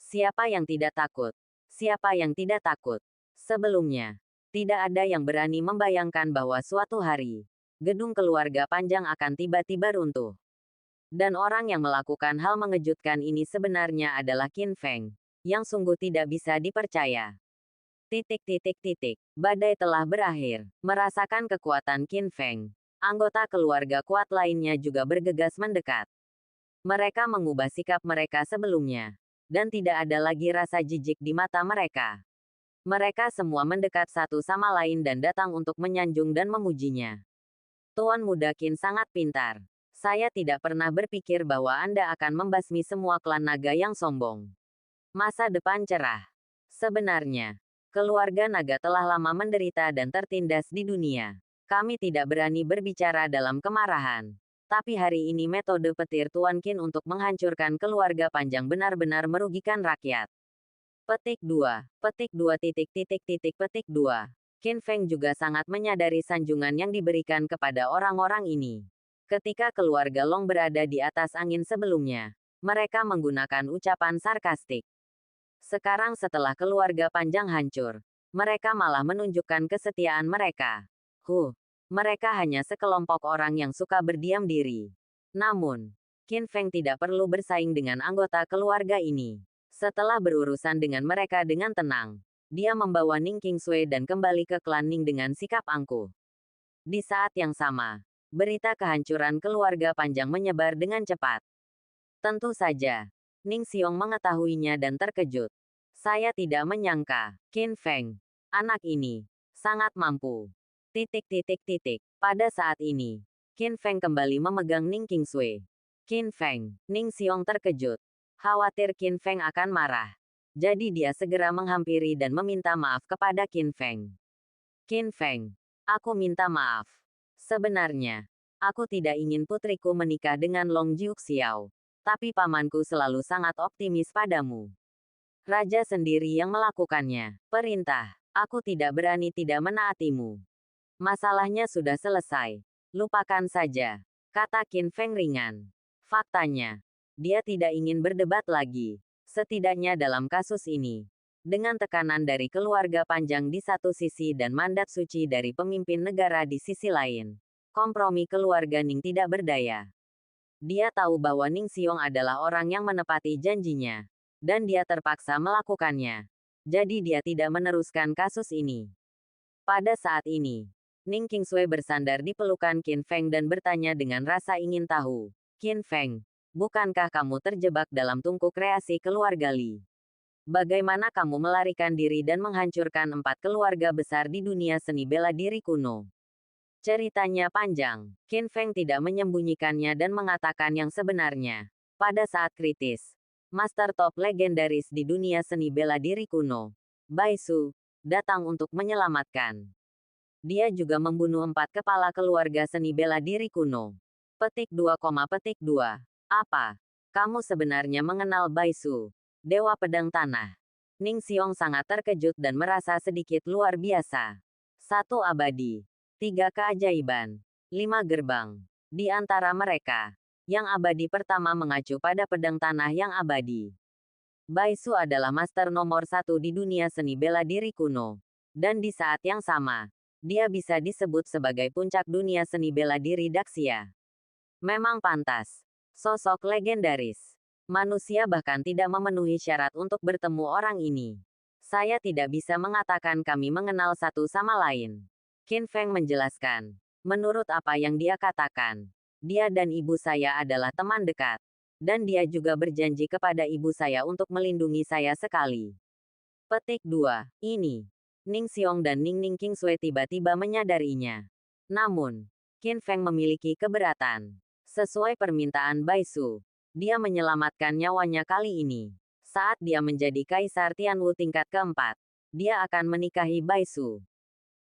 Siapa yang tidak takut? Siapa yang tidak takut? Sebelumnya, tidak ada yang berani membayangkan bahwa suatu hari, gedung keluarga panjang akan tiba-tiba runtuh. Dan orang yang melakukan hal mengejutkan ini sebenarnya adalah Qin Feng, yang sungguh tidak bisa dipercaya. Titik titik titik. Badai telah berakhir. Merasakan kekuatan Qin Feng. Anggota keluarga kuat lainnya juga bergegas mendekat. Mereka mengubah sikap mereka sebelumnya. Dan tidak ada lagi rasa jijik di mata mereka. Mereka semua mendekat satu sama lain dan datang untuk menyanjung dan memujinya. Tuan Muda Qin sangat pintar. Saya tidak pernah berpikir bahwa Anda akan membasmi semua klan naga yang sombong. Masa depan cerah. Sebenarnya, keluarga naga telah lama menderita dan tertindas di dunia. Kami tidak berani berbicara dalam kemarahan. Tapi hari ini metode petir Tuan Qin untuk menghancurkan keluarga panjang benar-benar merugikan rakyat. Petik 2. Petik 2 titik titik titik petik 2. Qin Feng juga sangat menyadari sanjungan yang diberikan kepada orang-orang ini. Ketika keluarga Long berada di atas angin sebelumnya, mereka menggunakan ucapan sarkastik. Sekarang setelah keluarga panjang hancur, mereka malah menunjukkan kesetiaan mereka. Mereka hanya sekelompok orang yang suka berdiam diri. Namun, Qin Feng tidak perlu bersaing dengan anggota keluarga ini. Setelah berurusan dengan mereka dengan tenang, dia membawa Ning Qingsui dan kembali ke klan Ning dengan sikap angkuh. Di saat yang sama, berita kehancuran keluarga panjang menyebar dengan cepat. Tentu saja, Ning Xiong mengetahuinya dan terkejut. Saya tidak menyangka, Qin Feng, anak ini, sangat mampu. Titik titik titik. Pada saat ini, Qin Feng kembali memegang Ning Qingsui. Qin Feng, Ning Xiong terkejut. Khawatir Qin Feng akan marah. Jadi dia segera menghampiri dan meminta maaf kepada Qin Feng. Qin Feng, aku minta maaf. Sebenarnya, aku tidak ingin putriku menikah dengan Long Jiuxiao. Tapi pamanku selalu sangat optimis padamu. Raja sendiri yang melakukannya. Perintah, aku tidak berani tidak menaatimu. Masalahnya sudah selesai. Lupakan saja, kata Qin Feng ringan. Faktanya, dia tidak ingin berdebat lagi. Setidaknya dalam kasus ini. Dengan tekanan dari keluarga panjang di satu sisi dan mandat suci dari pemimpin negara di sisi lain. Kompromi keluarga Ning tidak berdaya. Dia tahu bahwa Ning Xiong adalah orang yang menepati janjinya. Dan dia terpaksa melakukannya. Jadi dia tidak meneruskan kasus ini. Pada saat ini, Ning Qingsui bersandar di pelukan Qin Feng dan bertanya dengan rasa ingin tahu. Qin Feng, bukankah kamu terjebak dalam tungku kreasi keluarga Li? Bagaimana kamu melarikan diri dan menghancurkan 4 keluarga besar di dunia seni bela diri kuno? Ceritanya panjang. Qin Feng tidak menyembunyikannya dan mengatakan yang sebenarnya. Pada saat kritis, Master Top legendaris di dunia seni bela diri kuno, Bai Su, datang untuk menyelamatkan. Dia juga membunuh 4 kepala keluarga seni bela diri kuno. Petik 2, petik 2. Apa? Kamu sebenarnya mengenal Bai Su, Dewa Pedang Tanah? Ning Xiong sangat terkejut dan merasa sedikit luar biasa. 1 abadi. 3 keajaiban. 5 gerbang. Di antara mereka, yang abadi pertama mengacu pada pedang tanah yang abadi. Bai Su adalah master nomor 1 di dunia seni bela diri kuno. Dan di saat yang sama, dia bisa disebut sebagai puncak dunia seni bela diri Daxia. Memang pantas. Sosok legendaris. Manusia bahkan tidak memenuhi syarat untuk bertemu orang ini. Saya tidak bisa mengatakan kami mengenal satu sama lain. Qin Feng menjelaskan. Menurut apa yang dia katakan, dia dan ibu saya adalah teman dekat. Dan dia juga berjanji kepada ibu saya untuk melindungi saya sekali. Petik 2. Ini. Ning Xiong dan Ning Qingsui tiba-tiba menyadarinya. Namun, Qin Feng memiliki keberatan. Sesuai permintaan Bai Su, dia menyelamatkan nyawanya kali ini. Saat dia menjadi Kaisar Tianwu tingkat keempat, dia akan menikahi Bai Su.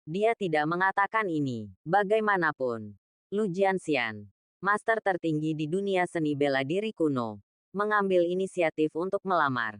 Dia tidak mengatakan ini. Bagaimanapun, Lu Jianxian, master tertinggi di dunia seni bela diri kuno, mengambil inisiatif untuk melamar.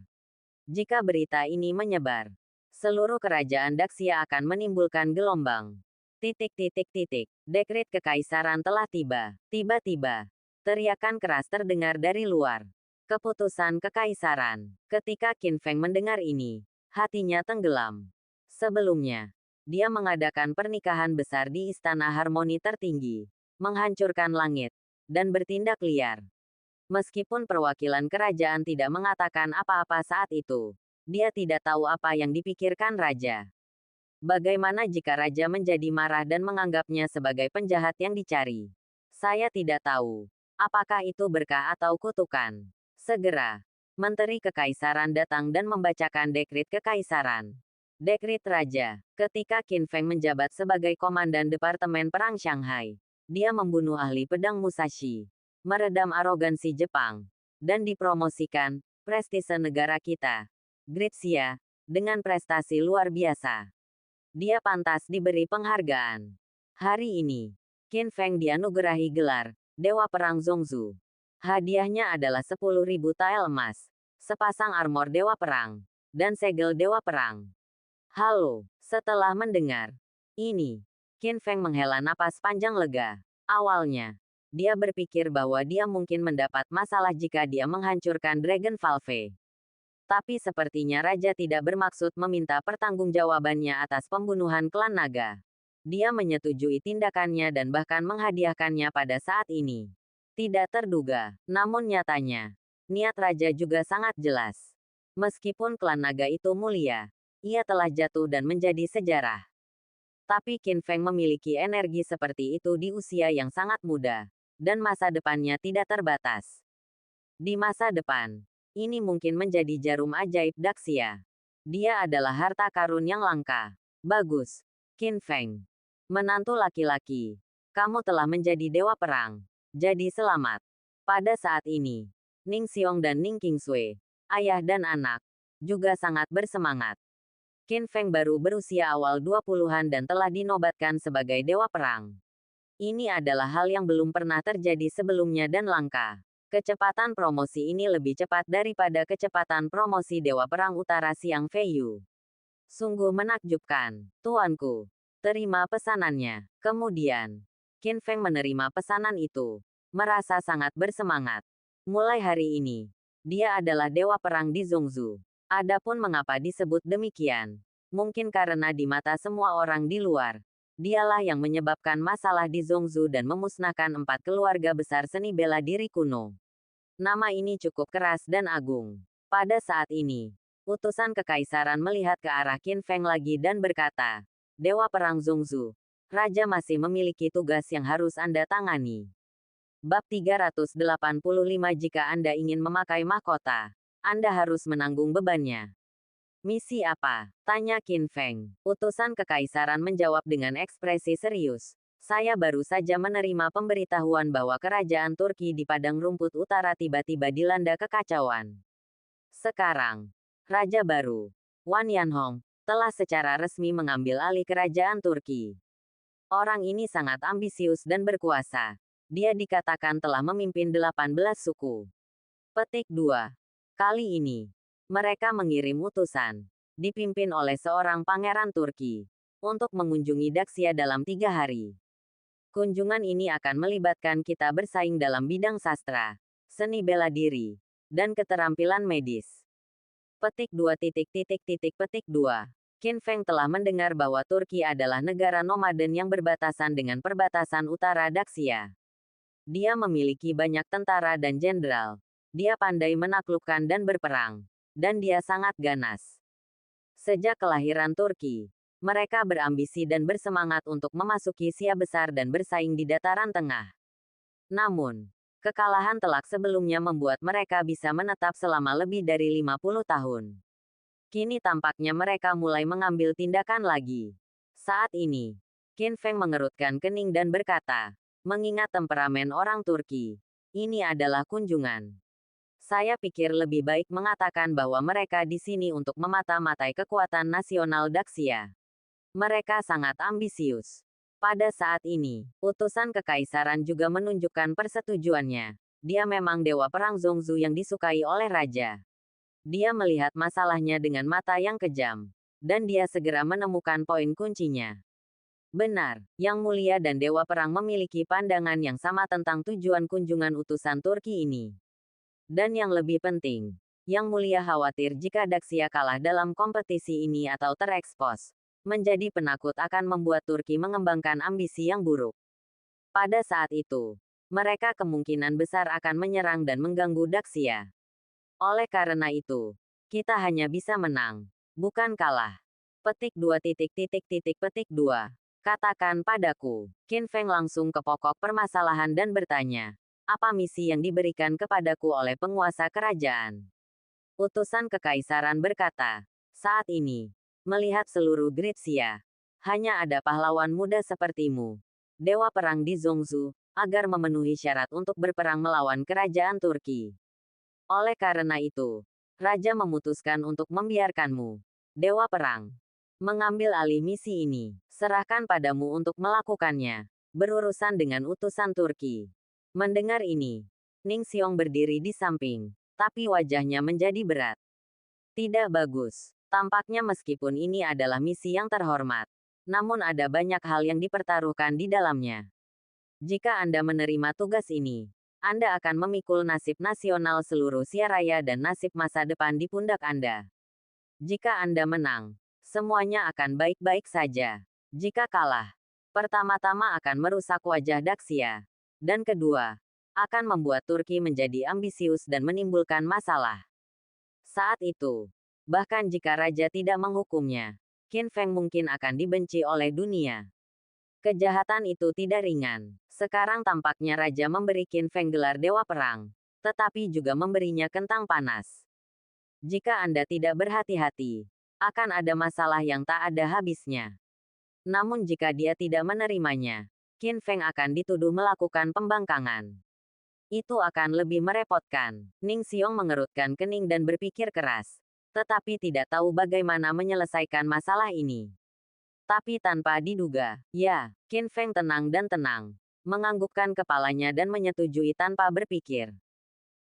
Jika berita ini menyebar, seluruh kerajaan Daxia akan menimbulkan gelombang. Titik titik titik. Dekret kekaisaran telah tiba. Tiba-tiba, teriakan keras terdengar dari luar. Keputusan kekaisaran. Ketika Qin Feng mendengar ini, hatinya tenggelam. Sebelumnya, dia mengadakan pernikahan besar di Istana Harmoni tertinggi, menghancurkan langit, dan bertindak liar. Meskipun perwakilan kerajaan tidak mengatakan apa-apa saat itu, Dia tidak tahu apa yang dipikirkan raja. Bagaimana jika raja menjadi marah dan menganggapnya sebagai penjahat yang dicari? Saya tidak tahu. Apakah itu berkah atau kutukan? Segera, Menteri Kekaisaran datang dan membacakan dekrit kekaisaran. Dekrit Raja. Ketika Qin Feng menjabat sebagai Komandan Departemen Perang Shanghai, dia membunuh ahli pedang Musashi, meredam arogansi Jepang, dan dipromosikan, prestise negara kita, Gritsia, dengan prestasi luar biasa. Dia pantas diberi penghargaan. Hari ini, Qin Feng dianugerahi gelar Dewa Perang Zongzu. Hadiahnya adalah 10.000 tael emas, sepasang armor Dewa Perang, dan segel Dewa Perang. Halo, setelah mendengar ini, Qin Feng menghela napas panjang lega. Awalnya, dia berpikir bahwa dia mungkin mendapat masalah jika dia menghancurkan Dragon Valve. Tapi sepertinya raja tidak bermaksud meminta pertanggungjawabannya atas pembunuhan klan naga. Dia menyetujui tindakannya dan bahkan menghadiahkannya pada saat ini. Tidak terduga, namun nyatanya, niat raja juga sangat jelas. Meskipun klan naga itu mulia, ia telah jatuh dan menjadi sejarah. Tapi Qin Feng memiliki energi seperti itu di usia yang sangat muda, dan masa depannya tidak terbatas. Di masa depan, ini mungkin menjadi jarum ajaib Daxia. Dia adalah harta karun yang langka. Bagus, Qin Feng. Menantu laki-laki. Kamu telah menjadi dewa perang. Jadi selamat. Pada saat ini, Ning Xiong dan Ning Qingsui, ayah dan anak, juga sangat bersemangat. Qin Feng baru berusia awal 20-an dan telah dinobatkan sebagai dewa perang. Ini adalah hal yang belum pernah terjadi sebelumnya dan langka. Kecepatan promosi ini lebih cepat daripada kecepatan promosi Dewa Perang Utara Siang Feiyu. Sungguh menakjubkan, tuanku. Terima pesanannya. Kemudian, Qin Feng menerima pesanan itu, merasa sangat bersemangat. Mulai hari ini, dia adalah Dewa Perang di Zongzu. Adapun mengapa disebut demikian, mungkin karena di mata semua orang di luar, dialah yang menyebabkan masalah di Zongzu dan memusnahkan 4 keluarga besar seni bela diri kuno. Nama ini cukup keras dan agung. Pada saat ini, utusan kekaisaran melihat ke arah Qin Feng lagi dan berkata, Dewa Perang Zongzu, Raja masih memiliki tugas yang harus Anda tangani. Bab 385. Jika Anda ingin memakai mahkota, Anda harus menanggung bebannya. Misi apa? Tanya Qin Feng. Utusan kekaisaran menjawab dengan ekspresi serius. Saya baru saja menerima pemberitahuan bahwa kerajaan Turki di Padang Rumput Utara tiba-tiba dilanda kekacauan. Sekarang, Raja baru, Wan Yanhong, telah secara resmi mengambil alih kerajaan Turki. Orang ini sangat ambisius dan berkuasa. Dia dikatakan telah memimpin 18 suku. Petik 2. Kali ini, mereka mengirim utusan, dipimpin oleh seorang pangeran Turki, untuk mengunjungi Daxia dalam 3 hari. Kunjungan ini akan melibatkan kita bersaing dalam bidang sastra, seni bela diri, dan keterampilan medis. Petik 2. Petik 2. Qin Feng telah mendengar bahwa Turki adalah negara nomaden yang berbatasan dengan perbatasan utara Daxia. Dia memiliki banyak tentara dan jenderal. Dia pandai menaklukkan dan berperang. Dan dia sangat ganas. Sejak kelahiran Turki, mereka berambisi dan bersemangat untuk memasuki Asia Besar dan bersaing di dataran tengah. Namun, kekalahan telak sebelumnya membuat mereka bisa menetap selama lebih dari 50 tahun. Kini tampaknya mereka mulai mengambil tindakan lagi. Saat ini, Qin Feng mengerutkan kening dan berkata, mengingat temperamen orang Turki, ini adalah kunjungan. Saya pikir lebih baik mengatakan bahwa mereka di sini untuk memata-matai kekuatan nasional Daxia. Mereka sangat ambisius. Pada saat ini, utusan kekaisaran juga menunjukkan persetujuannya. Dia memang Dewa Perang Zongzu yang disukai oleh Raja. Dia melihat masalahnya dengan mata yang kejam. Dan dia segera menemukan poin kuncinya. Benar, Yang Mulia dan Dewa Perang memiliki pandangan yang sama tentang tujuan kunjungan utusan Turki ini. Dan yang lebih penting, Yang Mulia khawatir jika Daxia kalah dalam kompetisi ini atau terekspos. Menjadi penakut akan membuat Turki mengembangkan ambisi yang buruk. Pada saat itu, mereka kemungkinan besar akan menyerang dan mengganggu Daxia. Oleh karena itu, Kita hanya bisa menang, bukan kalah. Petik 2. Katakan padaku. Qin Feng langsung ke pokok permasalahan dan bertanya, apa misi yang diberikan kepadaku oleh penguasa kerajaan? Utusan kekaisaran berkata, saat ini, melihat seluruh Gritsia, hanya ada pahlawan muda sepertimu, dewa perang di Zhongzhou, agar memenuhi syarat untuk berperang melawan kerajaan Turki. Oleh karena itu, Raja memutuskan untuk membiarkanmu, dewa perang, mengambil alih misi ini. Serahkan padamu untuk melakukannya. Berurusan dengan utusan Turki. Mendengar ini, Ning Xiong berdiri di samping, tapi wajahnya menjadi berat. Tidak bagus. Tampaknya meskipun ini adalah misi yang terhormat, namun ada banyak hal yang dipertaruhkan di dalamnya. Jika Anda menerima tugas ini, Anda akan memikul nasib nasional seluruh Siaraya dan nasib masa depan di pundak Anda. Jika Anda menang, semuanya akan baik-baik saja. Jika kalah, pertama-tama akan merusak wajah Daxia. Dan kedua, akan membuat Turki menjadi ambisius dan menimbulkan masalah. Saat itu, bahkan jika raja tidak menghukumnya, Qin Feng mungkin akan dibenci oleh dunia. Kejahatan itu tidak ringan. Sekarang tampaknya raja memberi Qin Feng gelar dewa perang, tetapi juga memberinya kentang panas. Jika Anda tidak berhati-hati, akan ada masalah yang tak ada habisnya. Namun jika dia tidak menerimanya, Qin Feng akan dituduh melakukan pembangkangan. Itu akan lebih merepotkan. Ning Xiong mengerutkan kening dan berpikir keras, tetapi tidak tahu bagaimana menyelesaikan masalah ini. Tapi tanpa diduga, ya, Qin Feng tenang dan tenang, menganggukkan kepalanya dan menyetujui tanpa berpikir.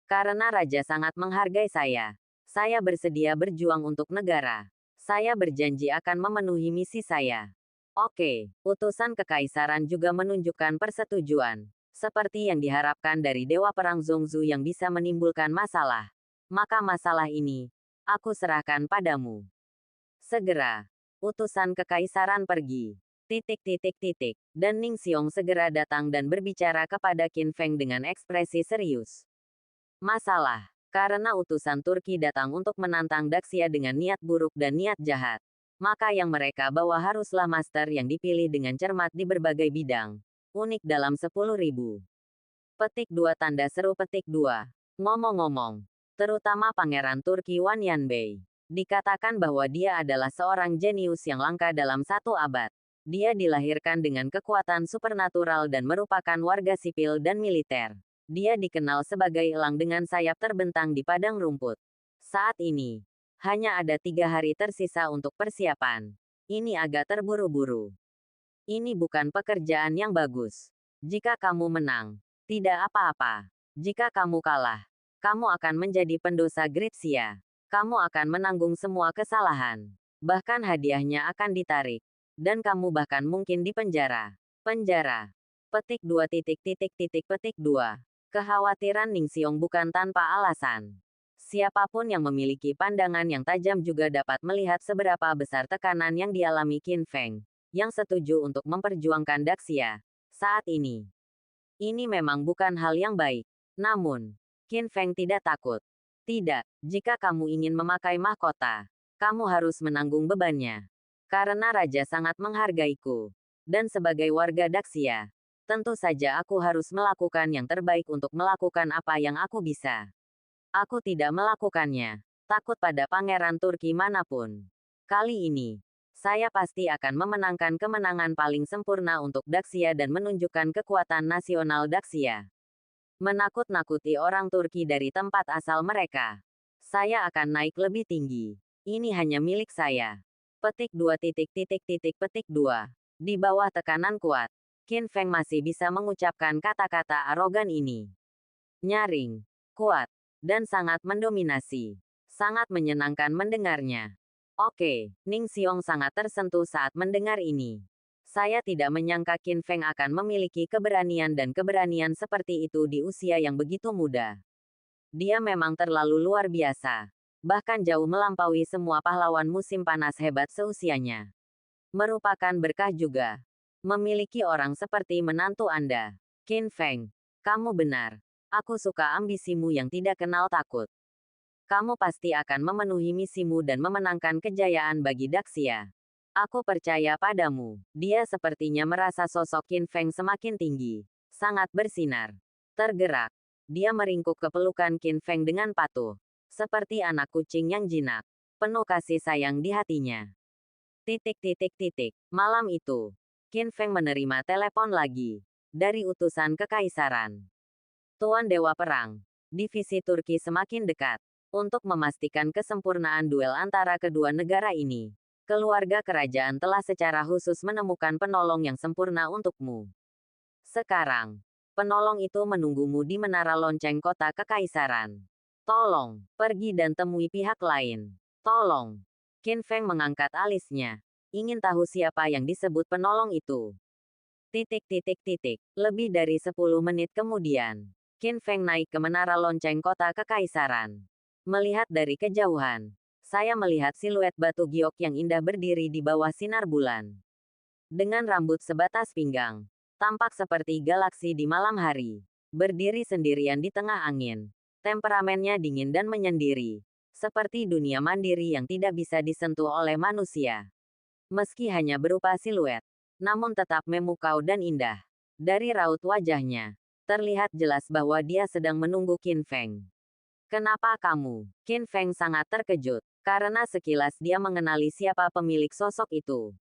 Karena raja sangat menghargai saya bersedia berjuang untuk negara. Saya berjanji akan memenuhi misi saya. Oke, utusan kekaisaran juga menunjukkan persetujuan. Seperti yang diharapkan dari Dewa Perang Zhongzhou yang bisa menimbulkan masalah. Maka masalah ini, aku serahkan padamu. Segera, utusan kekaisaran pergi. Dan Ning Xiong segera datang dan berbicara kepada Qin Feng dengan ekspresi serius. Masalah, karena utusan Turki datang untuk menantang Daxia dengan niat buruk dan niat jahat. Maka yang mereka bawa haruslah master yang dipilih dengan cermat di berbagai bidang. Unik dalam 10.000. Petik 2. Ngomong-ngomong, terutama Pangeran Turki Wan Yanbei. Dikatakan bahwa dia adalah seorang jenius yang langka dalam 1 abad. Dia dilahirkan dengan kekuatan supernatural dan merupakan warga sipil dan militer. Dia dikenal sebagai elang dengan sayap terbentang di padang rumput. Saat ini, hanya ada 3 hari tersisa untuk persiapan. Ini agak terburu-buru. Ini bukan pekerjaan yang bagus. Jika kamu menang, tidak apa-apa. Jika kamu kalah, kamu akan menjadi pendosa Gritsia. Kamu akan menanggung semua kesalahan. Bahkan hadiahnya akan ditarik. Dan kamu bahkan mungkin dipenjara. Penjara. Petik 2. Kekhawatiran Ning Xiong bukan tanpa alasan. Siapapun yang memiliki pandangan yang tajam juga dapat melihat seberapa besar tekanan yang dialami Qin Feng, yang setuju untuk memperjuangkan Daxia. Saat ini, ini memang bukan hal yang baik. Namun, Qin Feng tidak takut. Tidak, jika kamu ingin memakai mahkota, kamu harus menanggung bebannya. Karena raja sangat menghargaiku. Dan sebagai warga Daxia, tentu saja aku harus melakukan yang terbaik untuk melakukan apa yang aku bisa. Aku tidak melakukannya, takut pada pangeran Turki manapun. Kali ini, saya pasti akan memenangkan kemenangan paling sempurna untuk Daxia dan menunjukkan kekuatan nasional Daxia. Menakut-nakuti orang Turki dari tempat asal mereka. Saya akan naik lebih tinggi. Ini hanya milik saya. Petik 2. Di bawah tekanan kuat, Qin Feng masih bisa mengucapkan kata-kata arogan ini. Nyaring, kuat, dan sangat mendominasi. Sangat menyenangkan mendengarnya. Oke, Ning Xiong sangat tersentuh saat mendengar ini. Saya tidak menyangka Qin Feng akan memiliki keberanian dan keberanian seperti itu di usia yang begitu muda. Dia memang terlalu luar biasa. Bahkan jauh melampaui semua pahlawan musim panas hebat seusianya. Merupakan berkah juga. Memiliki orang seperti menantu Anda. Qin Feng, kamu benar. Aku suka ambisimu yang tidak kenal takut. Kamu pasti akan memenuhi misimu dan memenangkan kejayaan bagi Daxia. Aku percaya padamu. Dia sepertinya merasa sosok Qin Feng semakin tinggi. Sangat bersinar. Tergerak. Dia meringkuk ke pelukan Qin Feng dengan patuh. Seperti anak kucing yang jinak. Penuh kasih sayang di hatinya. Malam itu, Qin Feng menerima telepon lagi. Dari utusan kekaisaran. Tuan Dewa Perang. Divisi Turki semakin dekat. Untuk memastikan kesempurnaan duel antara kedua negara ini, keluarga kerajaan telah secara khusus menemukan penolong yang sempurna untukmu. Sekarang, penolong itu menunggumu di menara lonceng kota kekaisaran. Tolong, pergi dan temui pihak lain. Tolong. Qin Feng mengangkat alisnya. Ingin tahu siapa yang disebut penolong itu. Lebih dari 10 menit kemudian, Qin Feng naik ke menara lonceng kota kekaisaran. Melihat dari kejauhan, saya melihat siluet batu giok yang indah berdiri di bawah sinar bulan. Dengan rambut sebatas pinggang, tampak seperti galaksi di malam hari. Berdiri sendirian di tengah angin. Temperamennya dingin dan menyendiri. Seperti dunia mandiri yang tidak bisa disentuh oleh manusia. Meski hanya berupa siluet, namun tetap memukau dan indah. Dari raut wajahnya, terlihat jelas bahwa dia sedang menunggu Qin Feng. Kenapa kamu? Qin Feng sangat terkejut, karena sekilas dia mengenali siapa pemilik sosok itu.